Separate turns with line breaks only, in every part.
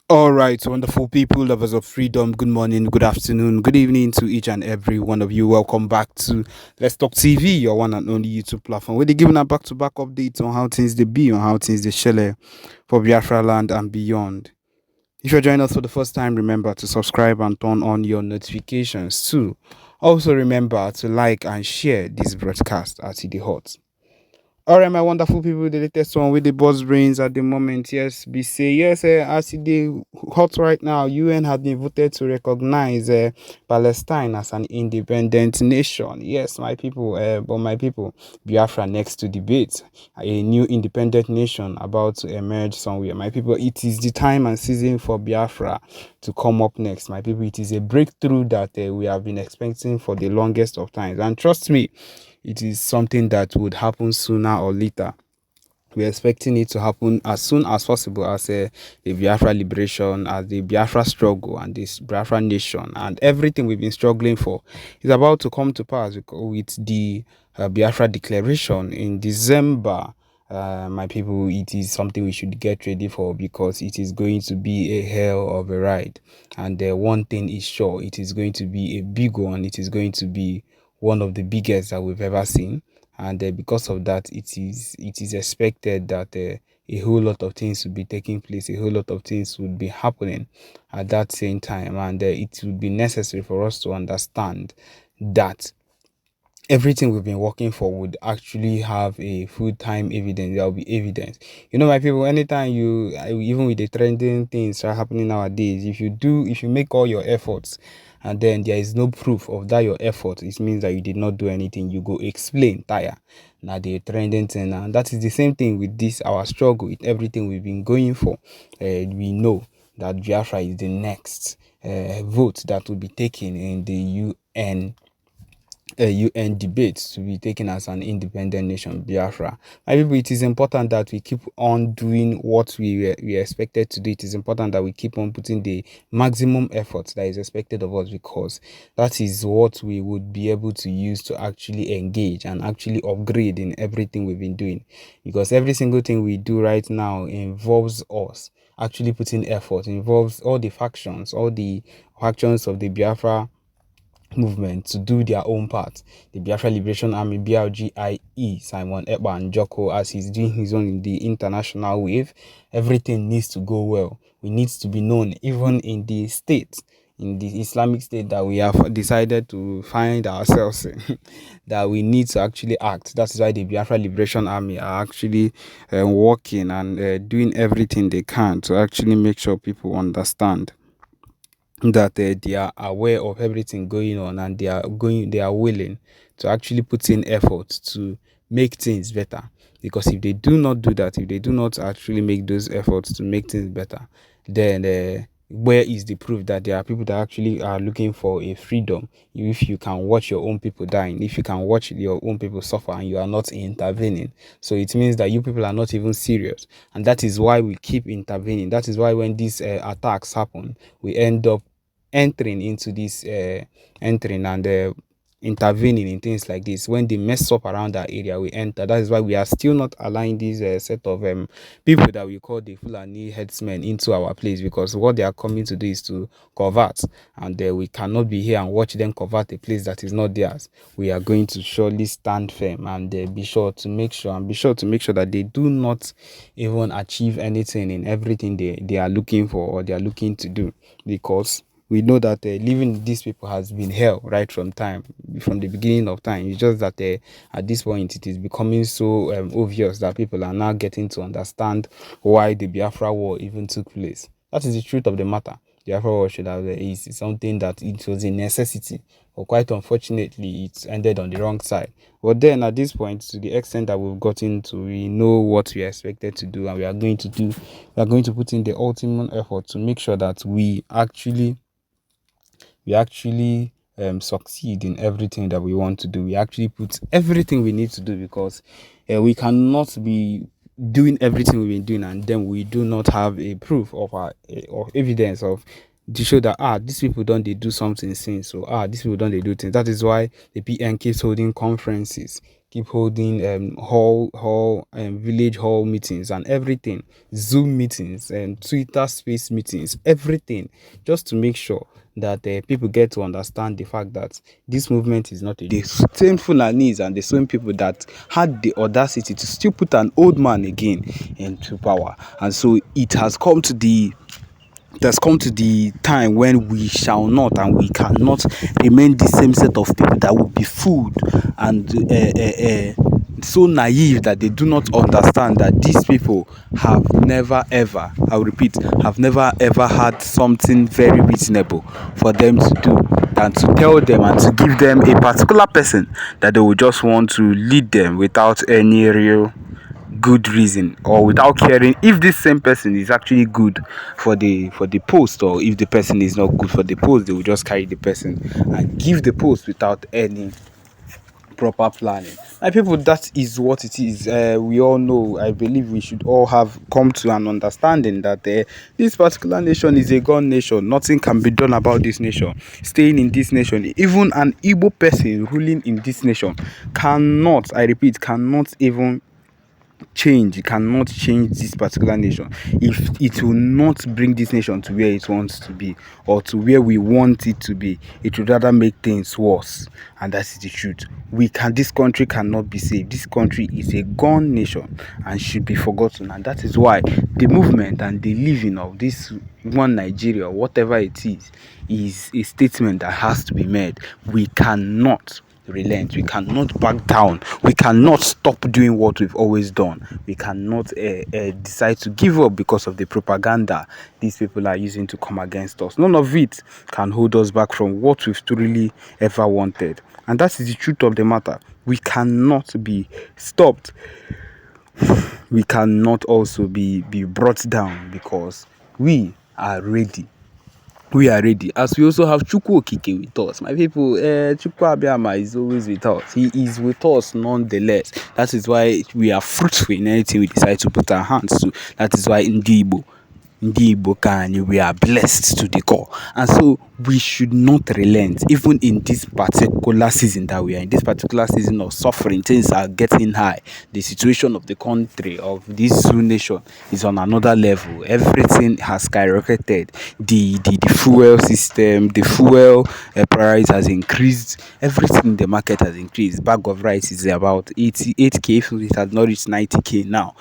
All right, wonderful people, lovers of freedom. Good morning, good afternoon, good evening to each and every one of you. Welcome back to Let's Talk TV, your one and only YouTube platform, where they're giving a back-to-back updates on how things they be, on how things they shell for Biafra land and beyond. If you're joining us for the first time, remember to subscribe and turn on your notifications too. Also, remember to like and share this broadcast at the hot. All right, my wonderful people, the latest one with the boss brains at the moment. Yes, be say yes. As it dey hot right now, UN has been voted to recognize Palestine as an independent nation. Yes, my people, but my people, Biafra next to debate a new independent nation about to emerge somewhere. My people, it is the time and season for Biafra to come up next. My people, it is a breakthrough that we have been expecting for the longest of times, and trust me, it is something that would happen sooner or later. We're expecting it to happen as soon as possible as the Biafra liberation, as the Biafra struggle, and this Biafra nation, and everything we've been struggling for is about to come to pass with the Biafra declaration in December. My people, it is something we should get ready for because it is going to be a hell of a ride. And one thing is sure, it is going to be a big one. It is going to be one of the biggest that we've ever seen, and because of that, it is expected that a whole lot of things will be taking place, a whole lot of things would be happening at that same time, and it would be necessary for us to understand that everything we've been working for would actually have a full-time evidence. There will be evidence. My people, anytime even with the trending things that are happening nowadays, if you make all your efforts and then there is no proof of that your effort, it means that you did not do anything. You go explain tire now the trending thing, and that is the same thing with this our struggle with everything we've been going for. We know that Biafra is the next vote that will be taken in the UN debate to be taken as an independent nation, Biafra. My people, it is important that we keep on doing what we are expected to do. It is important that we keep on putting the maximum effort that is expected of us, because that is what we would be able to use to actually engage and actually upgrade in everything we've been doing. Because every single thing we do right now involves us actually putting effort, involves all the factions of the Biafra movement to do their own part. The Biafra Liberation Army, BRGIE, Simon Ekpa and Joko, as he's doing his own in the international wave, everything needs to go well. We need to be known even in the state, in the Islamic state that we have decided to find ourselves in, that we need to actually act. That is why the Biafra Liberation Army are actually working and doing everything they can to actually make sure people understand that they are aware of everything going on, and they are willing to actually put in effort to make things better. Because if they do not do that, if they do not actually make those efforts to make things better, then where is the proof that there are people that actually are looking for a freedom? If you can watch your own people dying, if you can watch your own people suffer and you are not intervening, so it means that you people are not even serious. And that is why we keep intervening. That is why when these attacks happen, we end up entering into this entering and intervening in things like this. When they mess up around that area, we enter. That is why we are still not allowing these set of people that we call the Fulani headsmen into our place, because what they are coming to do is to convert, and we cannot be here and watch them convert a place that is not theirs. We are going to surely stand firm and be sure to make sure that they do not even achieve anything in everything they are looking for or they are looking to do, because we know that living these people has been hell right from the beginning of time. It's just that at this point it is becoming so obvious that people are now getting to understand why the Biafra war even took place. That is the truth of the matter. The Biafra war should have is something that it was a necessity, but quite unfortunately it ended on the wrong side. But then at this point, to the extent that we've gotten to, we know what we are expected to do, and we are going to do. We are going to put in the ultimate effort to make sure that we actually succeed in everything that we want to do. We actually put everything we need to do, because we cannot be doing everything we've been doing and then we do not have a proof of our or evidence of to show that these people don't they do something since, so these people don't they do things. That is why the PN keeps holding conferences, keep holding village hall meetings and everything, Zoom meetings and Twitter space meetings, everything, just to make sure that people get to understand the fact that this movement is not the same Fulanese and the same people that had the audacity to still put an old man again into power. And so it has come to the time when we shall not and we cannot remain the same set of people that will be fooled and so naive that they do not understand that these people have never ever, I'll repeat, have never ever had something very reasonable for them to do than to tell them and to give them a particular person that they will just want to lead them without any real good reason, or without caring if this same person is actually good for the post, or if the person is not good for the post. They will just carry the person and give the post without any proper planning. My people, that is what it is. We all know, I believe we should all have come to an understanding that this particular nation is a gun nation. Nothing can be done about this nation staying in this nation. Even an Igbo person ruling in this nation cannot, I repeat, cannot even change. It cannot change this particular nation if it will not bring this nation to where it wants to be, or to where we want it to be. It would rather make things worse, and that's the truth. This country cannot be saved. This country is a gone nation and should be forgotten, and that is why the movement and the living of this one Nigeria, whatever it is a statement that has to be made. We cannot relent. We cannot back down. We cannot stop doing what we've always done. We cannot decide to give up because of the propaganda these people are using to come against us. None of it can hold us back from what we've truly ever wanted. And that is the truth of the matter. We cannot be stopped. We cannot also be brought down, because we are ready. We are ready. As we also have Chukwu Okike with us. My people, Chukwu Abiyama is always with us. He is with us nonetheless. That is why we are fruitful in anything we decide to put our hands to. That is why in Igbo Kanye, we are blessed to the core. And so we should not relent, even in this particular season that we are in, this particular season of suffering. Things are getting high. The situation of the country, of this nation, is on another level. Everything has skyrocketed. The fuel system, the fuel price has increased. Everything in the market has increased. Bag of rice is about 88k, if it has not reached 90k now.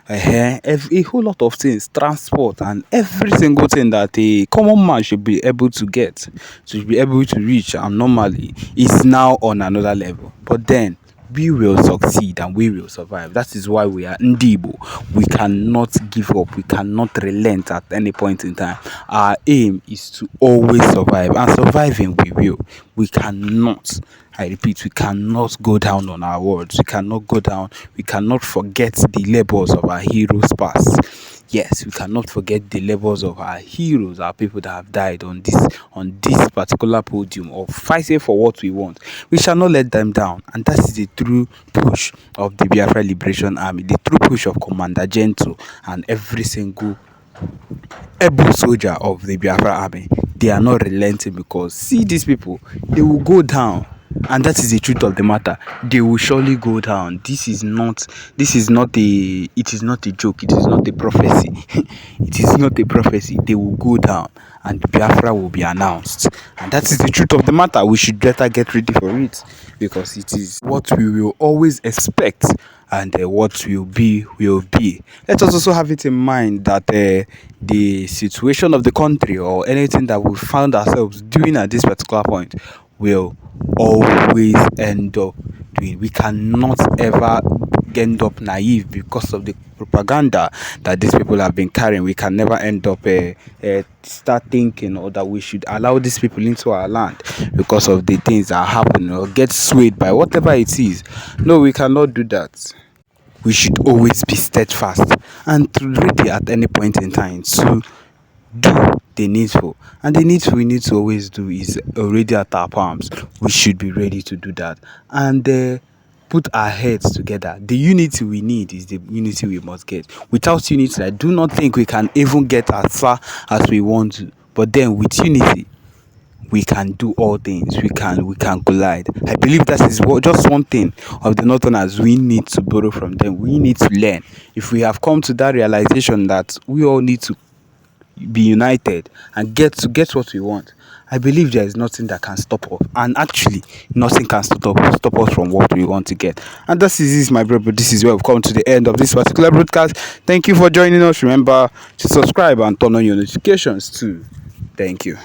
A whole lot of things, transport and every single thing that a common man should be able to get, should be able to reach, and normally is now on another level. But then we will succeed and we will survive. That is why we are Ndibo. We cannot give up. We cannot relent at any point in time. Our aim is to always survive, and surviving we will. We cannot, I repeat, we cannot go down on our words. We cannot go down. We cannot forget the labors of our heroes past. Yes, we cannot forget the labors of our heroes, our people that have died on this particular podium of fighting for what we want. We shall not let them down, and that is the true push of the Biafra Liberation Army, the true push of Commander Gento and every single able soldier of the Biafra Army. They are not relenting, because see, these people, they will go down. And that is the truth of the matter. They will surely go down. It is not a joke. It is not a prophecy. It is not a prophecy. They will go down, and Biafra will be announced. And that is the truth of the matter. We should better get ready for it, because it is what we will always expect, and what will be will be. Let us also have it in mind that the situation of the country, or anything that we found ourselves doing at this particular point, will always end up doing. We cannot ever end up naive because of the propaganda that these people have been carrying. We can never end up start thinking, or that we should allow these people into our land because of the things that happen, or get swayed by whatever it is. No, we cannot do that. We should always be steadfast and ready at any point in time to do the needful. And the needful we need to always do is already at our palms. We should be ready to do that, and put our heads together. The unity we need is the unity we must get. Without unity, I do not think we can even get as far as we want to. But then with unity, we can do all things. We can collide. I believe that is just one thing of the Northerners we need to borrow from them. We need to learn. If we have come to that realization that we all need to be united and get what we want, I believe there is nothing that can stop us, and actually nothing can stop us from what we want to get. And this is my brother. This is where we've come to the end of this particular broadcast. Thank you for joining us. Remember to subscribe and turn on your notifications too. Thank you.